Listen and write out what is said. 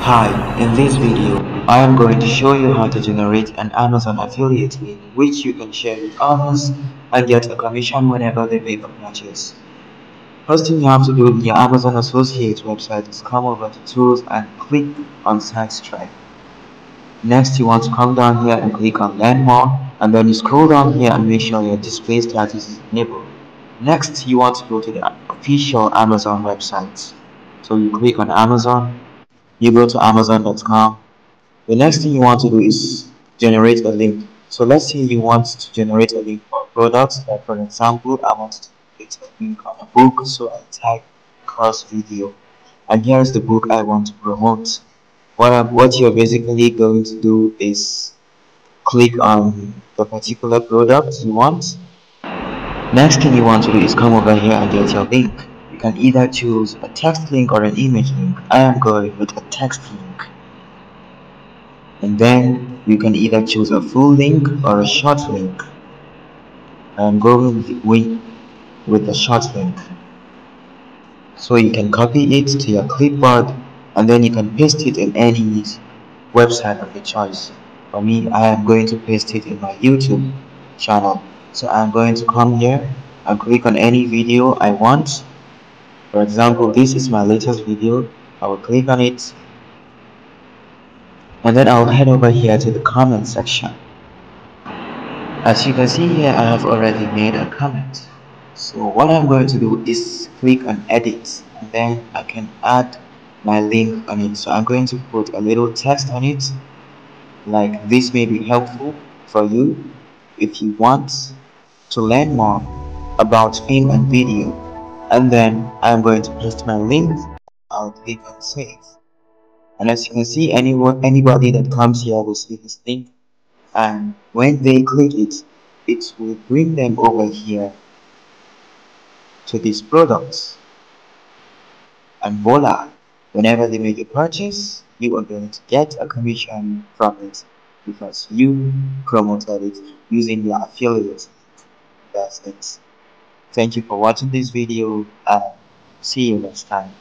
Hi, in this video, I am going to show you how to generate an Amazon affiliate link which you can share with others and get a commission whenever they make a purchase. First thing you have to do in your Amazon Associates website is come over to Tools and click on Site Stripe. Next, you want to come down here and click on Learn More, and then you scroll down here and make sure your display status is enabled. Next, you want to go to the official Amazon website. So you click on Amazon, you go to Amazon.com. The next thing you want to do is generate a link. So let's say you want to generate a link for products. Like for example, I want to create a link on a book, so I type cross video. And here's the book I want to promote. What you're basically going to do is click on the particular product you want. Next thing you want to do is come over here and get your link. You can either choose a text link or an image link. I am going with a text link. And then you can either choose a full link or a short link. I am going with the short link. So you can copy it to your clipboard and then you can paste it in any website of your choice. For me, I am going to paste it in my YouTube channel. So I'm going to come here and click on any video I want. For example, this is my latest video. I will click on it and then I'll head over here to the comment section. As you can see here, I have already made a comment. So what I'm going to do is click on edit and then I can add my link on it. So I'm going to put a little text on it, like this may be helpful for you if you want to learn more about film and video. And then I'm going to paste my link. I'll click on save. And as you can see, anybody that comes here will see this link, and when they click it, it will bring them over here to these products. And voila, whenever they make a purchase, you are going to get a commission from it because you promoted it using your affiliate. That's it. Thank you for watching this video and see you next time.